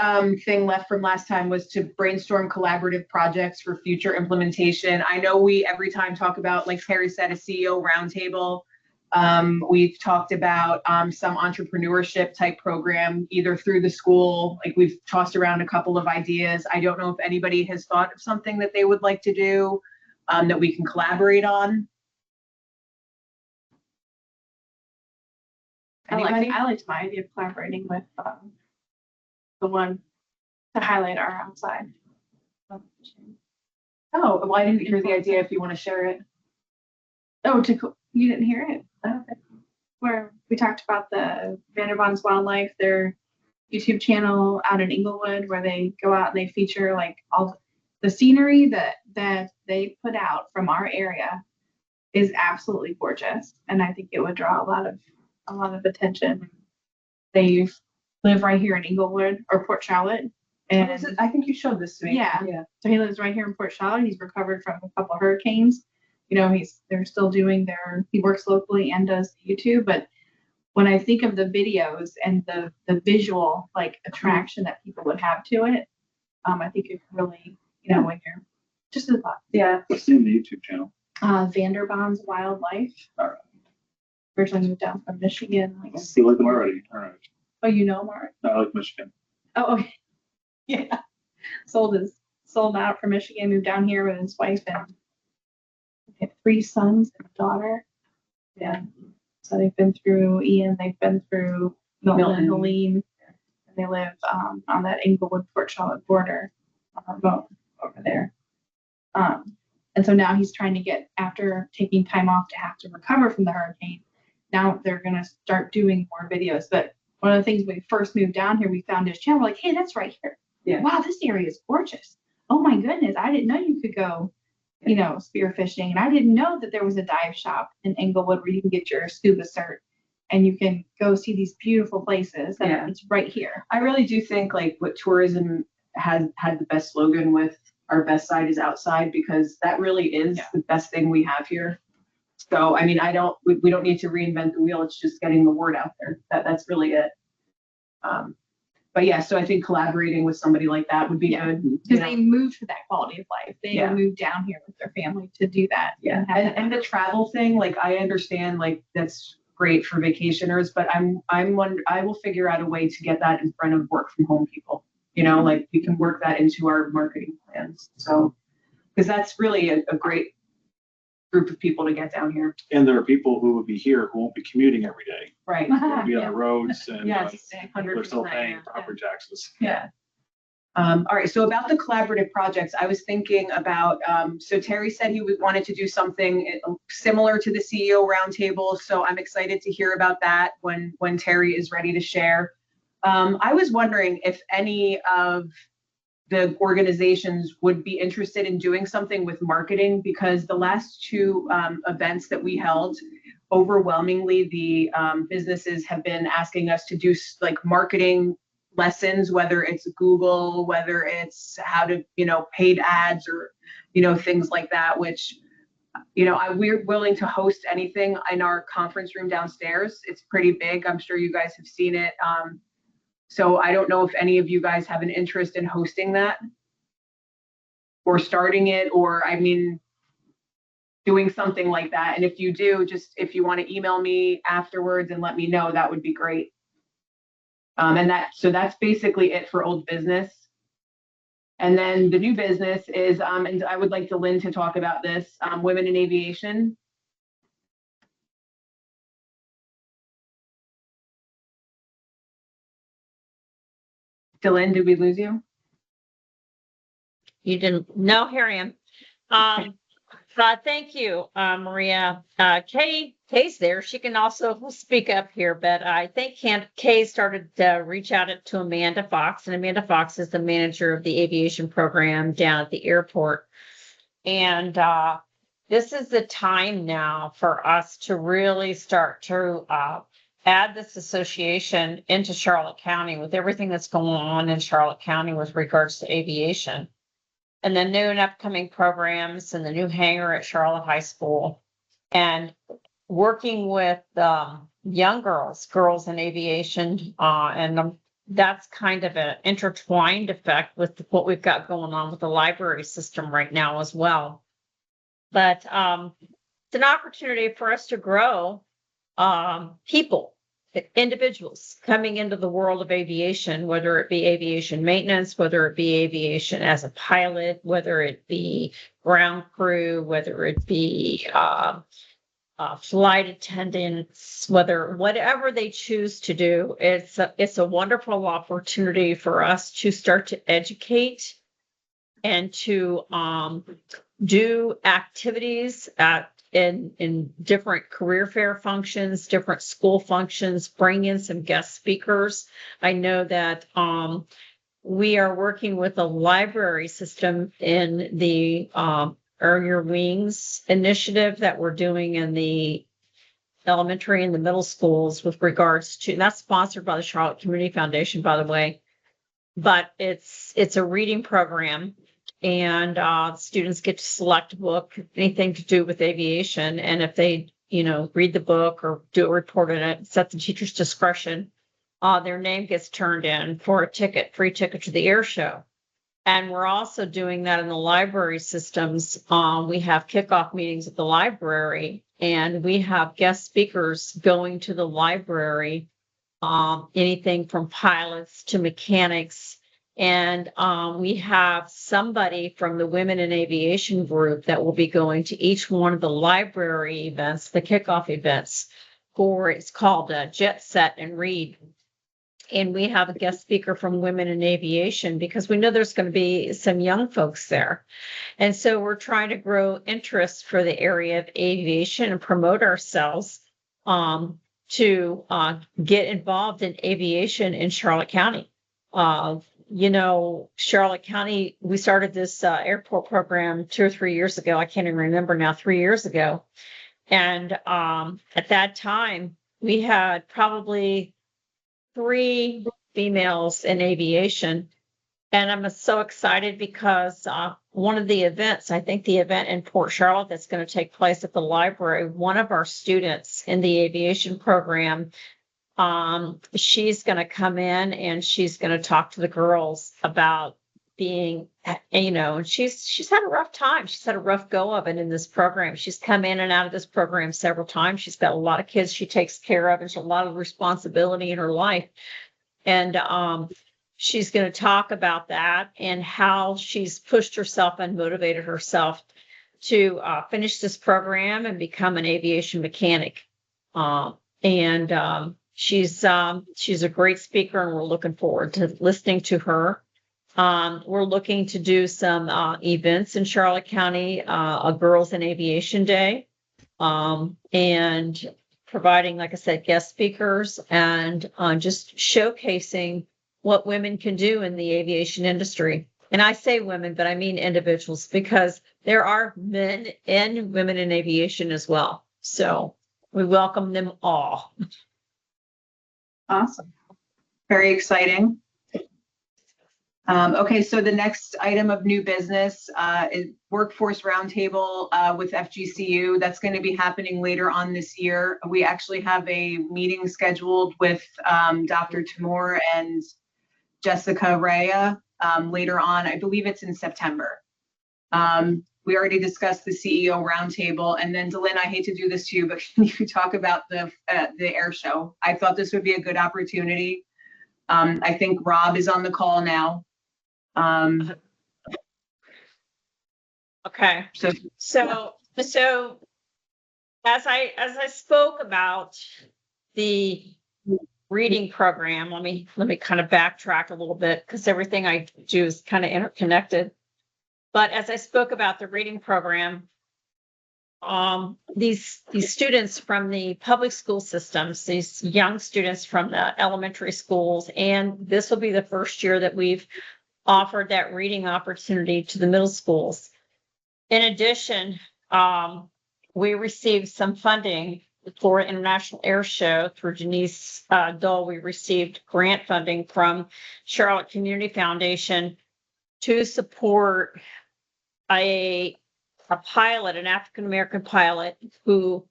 thing left from last time was to brainstorm collaborative projects for future implementation. I know we every time talk about, like Terry said, a CEO roundtable. We've talked about some entrepreneurship type program, either through the school, like we've tossed around a couple of ideas. I don't know if anybody has thought of something that they would like to do that we can collaborate on. Anybody? I liked my idea of collaborating with the one to highlight our outside. Oh, well, I didn't hear the idea if you want to share it. Oh, you didn't hear it? Okay. Where we talked about the Vanderbont's Wildlife, their YouTube channel out in Inglewood, where they go out and they feature like all the scenery that they put out from our area is absolutely gorgeous, and I think it would draw a lot of attention. They live right here in Inglewood or Port Charlotte, and I think you showed this to me. Yeah. So he lives right here in Port Charlotte. He's recovered from a couple of hurricanes. They're still doing he works locally and does YouTube. But when I think of the videos and the visual like attraction that people would have to it, I think it really, when you're just a thought. Yeah. What's the name of the YouTube channel? Vanderbont's Wildlife. All right. Originally moved down from Michigan. You like them already? All right. Oh, you know Mark? No, I like Michigan. Oh, okay. Yeah. Sold out from Michigan, moved down here with his wife, and they have 3 sons and a daughter. Yeah. So they've been through Ian, they've been through Milton and Helene, and they live on that Inglewood Port Charlotte border over there. And so now he's trying to get, after taking time off to have to recover from the hurricane, now they're going to start doing more videos. But one of the things when we first moved down here, we found his channel. We're like, hey, that's right here. Yeah. Wow, this area is gorgeous. Oh my goodness, I didn't know you could go, spearfishing. And I didn't know that there was a dive shop in Inglewood where you can get your scuba cert and you can go see these beautiful places. And it's right here. I really do think like what tourism had the best slogan with our best side is outside, because that really is the best thing we have here. So, I mean, we don't need to reinvent the wheel. It's just getting the word out there. That's really it. But yeah, so I think collaborating with somebody like that would be good. Because they moved for that quality of life. They moved down here with their family to do that. Yeah. And the travel thing, like I understand, like that's great for vacationers, but I will figure out a way to get that in front of work from home people. Like we can work that into our marketing plans. So, because that's really a great group of people to get down here. And there are people who would be here who won't be commuting every day. Right. They'll be on the roads and Yes, they're still 100%, paying property taxes. Yeah. All right. So about the collaborative projects, I was thinking about, so Terry said he wanted to do something similar to the CEO roundtable. So I'm excited to hear about that when Terry is ready to share. I was wondering if any of the organizations would be interested in doing something with marketing, because the last 2 events that we held, overwhelmingly the businesses have been asking us to do like marketing lessons, whether it's Google, whether it's how to, paid ads or, things like that, which we're willing to host anything in our conference room downstairs. It's pretty big. I'm sure you guys have seen it. So I don't know if any of you guys have an interest in hosting that or starting it, or doing something like that. And if you do, just if you want to email me afterwards and let me know, that would be great. So that's basically it for old business. And then the new business is, and I would like Lynn to talk about this, women in aviation. Dylan, did we lose you? You didn't? No, here I am. Thank you, Maria. Kay's there. She can also speak up here, but I think Kay started to reach out to Amanda Fox, and Amanda Fox is the manager of the aviation program down at the airport. And this is the time now for us to really start to add this association into Charlotte County with everything that's going on in Charlotte County with regards to aviation. And the new and upcoming programs and the new hangar at Charlotte High School, and working with young girls in aviation, and that's kind of an intertwined effect with what we've got going on with the library system right now as well. But it's an opportunity for us to grow people, individuals coming into the world of aviation, whether it be aviation maintenance, whether it be aviation as a pilot, whether it be ground crew, whether it be flight attendants, whatever they choose to do. It's a wonderful opportunity for us to start to educate and to do activities in different career fair functions, different school functions, bring in some guest speakers. I know that we are working with a library system in the Earn Your Wings initiative that we're doing in the elementary and the middle schools with regards to, and that's sponsored by the Charlotte Community Foundation, by the way, but it's a reading program. And students get to select a book, anything to do with aviation. And if they, read the book or do a report in it, it's at the teacher's discretion, their name gets turned in for a free ticket to the air show. And we're also doing that in the library systems. We have kickoff meetings at the library, and we have guest speakers going to the library, anything from pilots to mechanics. And we have somebody from the Women in Aviation group that will be going to each one of the library events, the kickoff events, it's called Jet Set and Read. And we have a guest speaker from Women in Aviation because we know there's going to be some young folks there. And so we're trying to grow interest for the area of aviation and promote ourselves to get involved in aviation in Charlotte County. Charlotte County, we started this airport program 2 or 3 years ago. I can't even remember now, 3 years ago. And at that time, we had probably 3 females in aviation. And I'm so excited because one of the events, I think the event in Port Charlotte that's going to take place at the library, one of our students in the aviation program, she's going to come in and she's going to talk to the girls about being, and she's had a rough time. She's had a rough go of it in this program. She's come in and out of this program several times. She's got a lot of kids she takes care of, and she's a lot of responsibility in her life. And she's going to talk about that and how she's pushed herself and motivated herself to finish this program and become an aviation mechanic. She's a great speaker, and we're looking forward to listening to her. We're looking to do some events in Charlotte County, a Girls in Aviation Day, and providing, like I said, guest speakers and just showcasing what women can do in the aviation industry. And I say women, but I mean individuals, because there are men and women in aviation as well. So we welcome them all. Awesome. Very exciting. Okay, so the next item of new business is workforce roundtable with FGCU. That's going to be happening later on this year. We actually have a meeting scheduled with Dr. Timur and Jessica Rhea later on. I believe it's in September. We already discussed the CEO roundtable, and then Delyn, I hate to do this to you, but can you talk about the air show? I thought this would be a good opportunity. I think Rob is on the call now. Okay. So So as I spoke about the reading program, let me kind of backtrack a little bit because everything I do is kind of interconnected. But as I spoke about the reading program, these students from the public school systems, these young students from the elementary schools, and this will be the first year that we've offered that reading opportunity to the middle schools. In addition, we received some funding for International Air Show through Denise Dole. We received grant funding from Charlotte Community Foundation to support a pilot, an African-American pilot who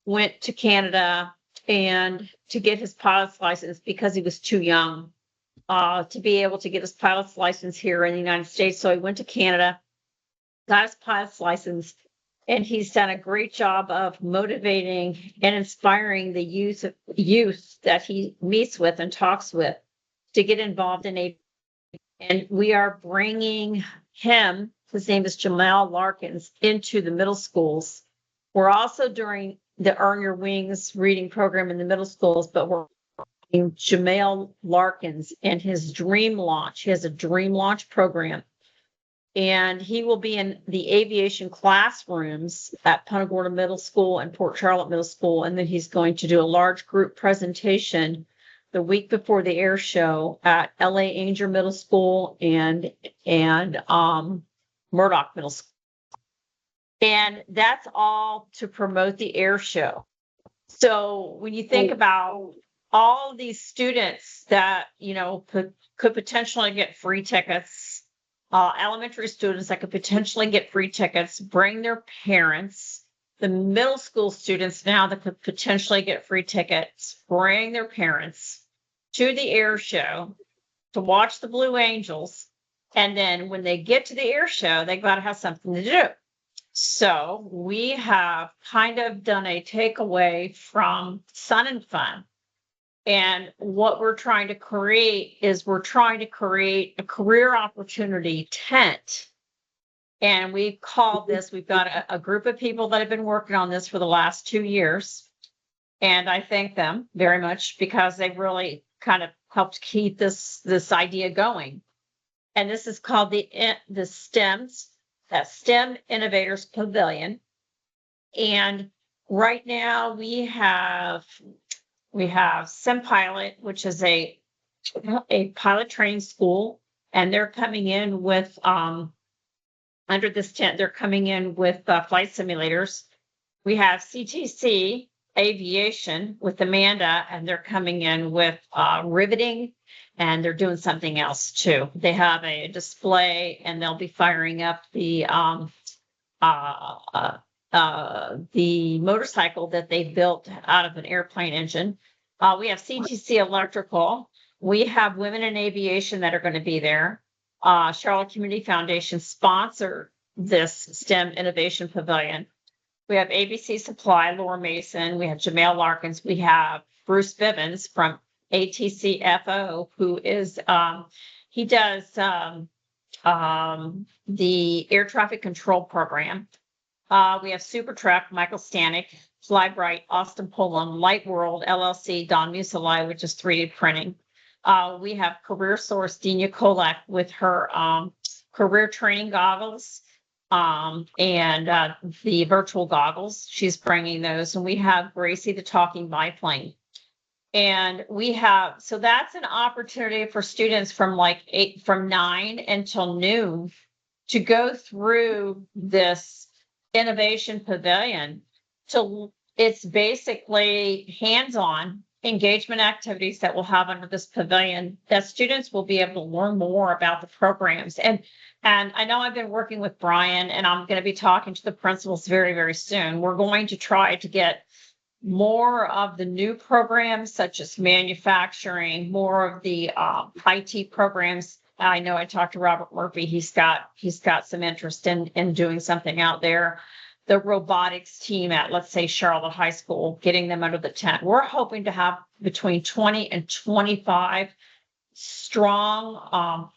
went to Canada and to get his pilot's license because he was too young to be able to get his pilot's license here in the United States. So he went to Canada, got his pilot's license, and he's done a great job of motivating and inspiring the youth that he meets with and talks with to get involved in a. And we are bringing him, his name is Jamal Larkins, into the middle schools. We're also doing the Earn Your Wings reading program in the middle schools, but we're bringing Jamal Larkins and his Dream Launch. He has a Dream Launch program. And he will be in the aviation classrooms at Punta Gorda Middle School and Port Charlotte Middle School. And then he's going to do a large group presentation the week before the air show at LA Angel Middle School and Murdoch Middle School. And that's all to promote the air show. So when you think about all these students that, you know, could potentially get free tickets, elementary students that could potentially get free tickets, bring their parents, the middle school students now that could potentially get free tickets, bring their parents to the air show to watch the Blue Angels. And then when they get to the air show, they got to have something to do. So we have kind of done a takeaway from Sun and Fun. And what we're trying to create is we're trying to create a career opportunity tent. And we've called this, we've got a group of people that have been working on this for the last 2 years. And I thank them very much because they really kind of helped keep this idea going. And this is called the STEM Innovators Pavilion. And right now we have STEM Pilot, which is a pilot training school, and they're coming in with under this tent, they're coming in with flight simulators. We have CTC Aviation with Amanda, and they're coming in with riveting, and they're doing something else too. They have a display, and they'll be firing up the motorcycle that they built out of an airplane engine. We have CTC Electrical. We have Women in Aviation that are going to be there. Charlotte Community Foundation sponsor this STEM Innovation Pavilion. We have ABC Supply, Laura Mason. We have Jamal Larkins. We have Bruce Bivens from ATCFO, who is, he does the air traffic control program. We have Super Truck, Michael Stanek, Flybright, Austin Pullum, Light World, LLC, Don Musalai, which is 3D printing. We have Career Source, Dina Kolak with her career training goggles and the virtual goggles. She's bringing those. And we have Gracie, the talking biplane. And we have, so that's an opportunity for students from from 9 until noon to go through this innovation pavilion. It's basically hands-on. engagement activities that we'll have under this pavilion, that students will be able to learn more about the programs. And I know I've been working with Brian, and I'm going to be talking to the principals very, very soon. We're going to try to get more of the new programs, such as manufacturing, more of the IT programs. I know I talked to Robert Murphy. He's got some interest in doing something out there. The robotics team at, let's say, Charlotte High School, getting them under the tent. We're hoping to have between 20 and 25 strong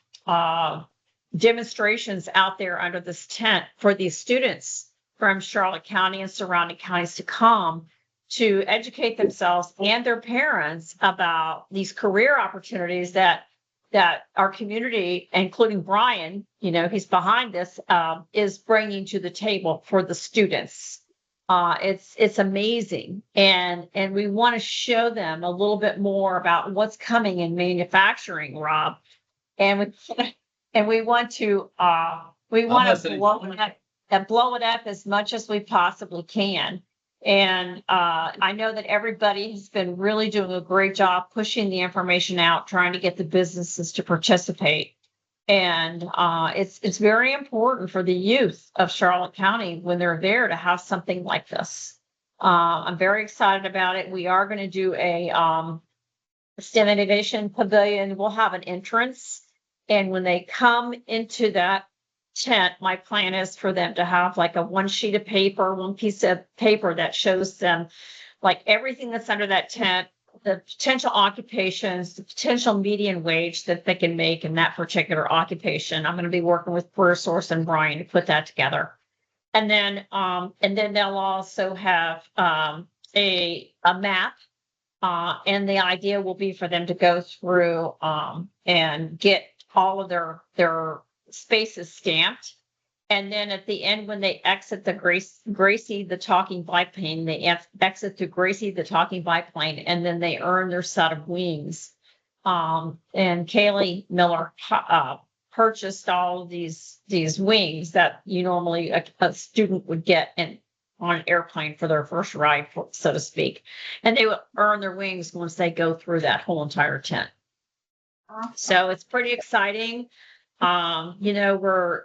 demonstrations out there under this tent for these students from Charlotte County and surrounding counties to come to educate themselves and their parents about these career opportunities that our community, including Brian, he's behind this, is bringing to the table for the students. It's amazing. And we want to show them a little bit more about what's coming in manufacturing, Rob. And we want to blow it up as much as we possibly can. And I know that everybody has been really doing a great job pushing the information out, trying to get the businesses to participate. And it's very important for the youth of Charlotte County when they're there to have something like this. I'm very excited about it. We are going to do a STEM Innovation Pavilion. We'll have an entrance. And when they come into that tent, my plan is for them to have like a one sheet of paper, one piece of paper that shows them like everything that's under that tent, the potential occupations, the potential median wage that they can make in that particular occupation. I'm going to be working with CareerSource and Brian to put that together. And then they'll also have a map. And the idea will be for them to go through and get all of their spaces stamped. And then at the end, when they exit the Gracie, the talking biplane, they exit through Gracie, the talking biplane, and then they earn their set of wings. And Kaylee Miller purchased all of these wings that you normally a student would get on an airplane for their first ride, so to speak. And they will earn their wings once they go through that whole entire tent. So it's pretty exciting. We're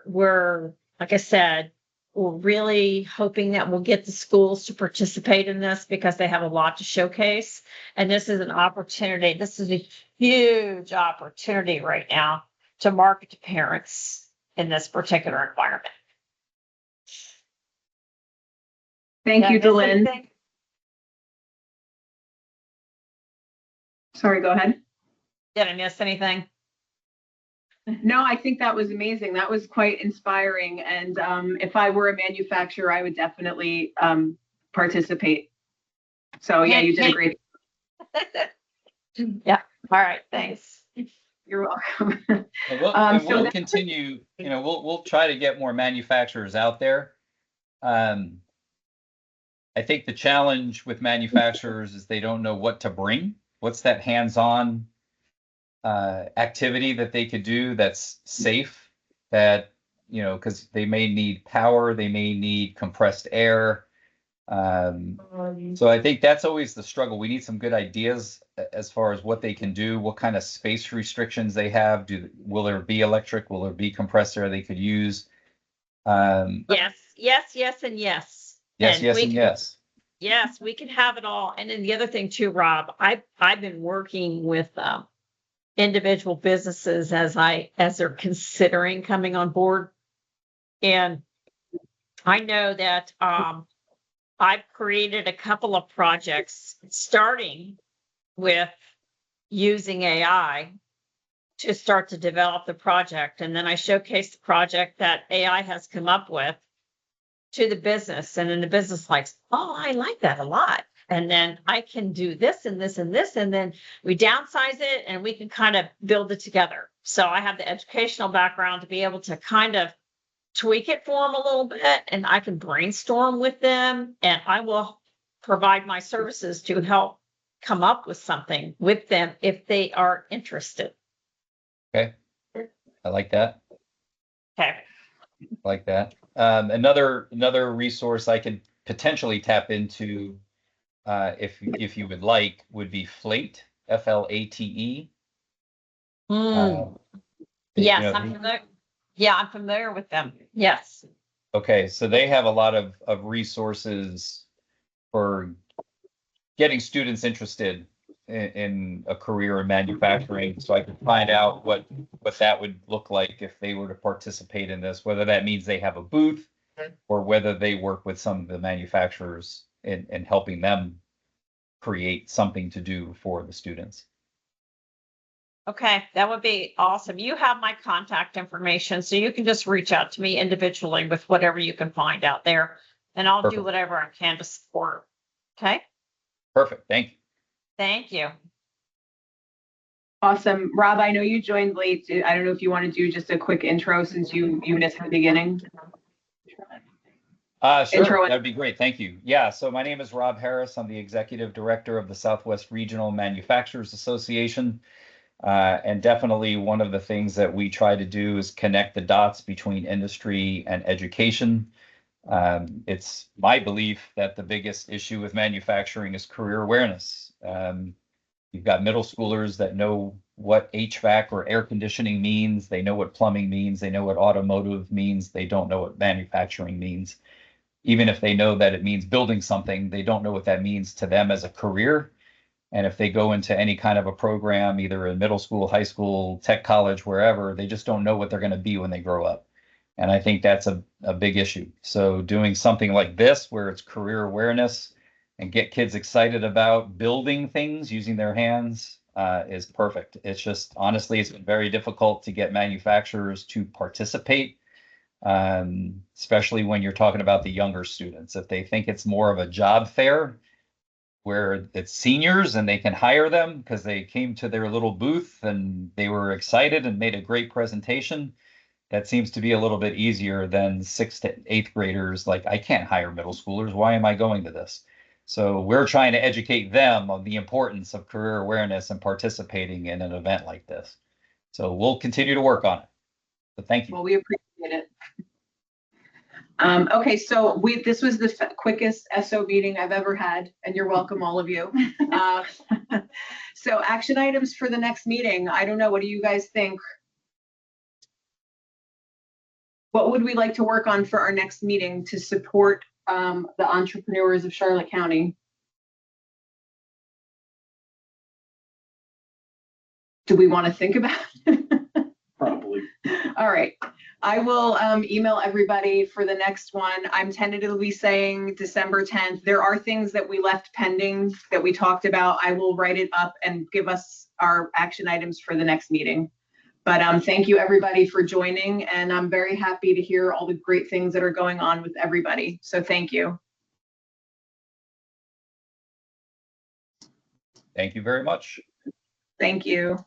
like I said, we're really hoping that we'll get the schools to participate in this because they have a lot to showcase. And this is an opportunity. This is a huge opportunity right now to market to parents in this particular environment. Thank you, Delynn. Sorry, go ahead. Did I miss anything? No, I think that was amazing. That was quite inspiring. And if I were a manufacturer, I would definitely participate. So yeah, you did a great Yeah. All right. Thanks. You're welcome. We'll continue, we'll try to get more manufacturers out there. I think the challenge with manufacturers is they don't know what to bring. What's that hands-on activity that they could do that's safe, that, because they may need power, they may need compressed air. So I think that's always the struggle. We need some good ideas as far as what they can do, what kind of space restrictions they have. Will there be electric? Will there be compressed air they could use? Yes, and yes. Yes. Yes, we can have it all. And then the other thing too, Rob, I've been working with individual businesses as they're considering coming on board. And I know that I've created a couple of projects starting with using AI to start to develop the project. And then I showcase the project that AI has come up with to the business. And then the business likes, oh, I like that a lot. And then I can do this and this and this. And then we downsize it and we can kind of build it together. So I have the educational background to be able to kind of tweak it for them a little bit, and I can brainstorm with them, and I will provide my services to help come up with something with them if they are interested. Okay. I like that. Okay. I like that. Another resource I could potentially tap into if you would like, would be Flate, Flate. Yes, you know, I'm familiar. Yeah, I'm familiar with them. Yes. Okay, so they have a lot of resources for getting students interested in a career in manufacturing. So I could find out what that would look like if they were to participate in this, whether that means they have a booth or whether they work with some of the manufacturers in helping them create something to do for the students. Okay, that would be awesome. You have my contact information, so you can just reach out to me individually with whatever you can find out there, and I'll do Perfect. whatever I can to support. Okay, Perfect. Thank you. thank you. Awesome. Rob, I know you joined late. I don't know if you want to do just a quick intro since you missed the beginning. Sure, Intro. that'd be great. Thank you. Yeah, so my name is Rob Harris. I'm the executive director of the Southwest Regional Manufacturers Association. And definitely one of the things that we try to do is connect the dots between industry and education. It's my belief that the biggest issue with manufacturing is career awareness. You've got middle schoolers that know what HVAC or air conditioning means. They know what plumbing means. They know what automotive means. They don't know what manufacturing means. Even if they know that it means building something, they don't know what that means to them as a career. And if they go into any kind of a program, either in middle school, high school, tech college, wherever, they just don't know what they're going to be when they grow up. And I think that's a big issue. So doing something like this, where it's career awareness and get kids excited about building things using their hands, is perfect. It's just, honestly, it's been very difficult to get manufacturers to participate, especially when you're talking about the younger students. If they think it's more of a job fair, where it's seniors and they can hire them because they came to their little booth and they were excited and made a great presentation. That seems to be a little bit easier than 6th to 8th graders. Like, I can't hire middle schoolers. Why am I going to this? So we're trying to educate them on the importance of career awareness and participating in an event like this. So we'll continue to work on it. But thank you. Well, we appreciate it. Okay, so this was the quickest ESO meeting I've ever had, and you're welcome, all of you. So action items for the next meeting. I don't know. What do you guys think? What would we like to work on for our next meeting to support the entrepreneurs of Charlotte County? Do we want to think about it? Probably. All right. I will email everybody for the next one. I'm tentatively saying December 10th. There are things that we left pending that we talked about. I will write it up and give us our action items for the next meeting. But thank you, everybody, for joining. And I'm very happy to hear all the great things that are going on with everybody. So thank you. Thank you very much. Thank you.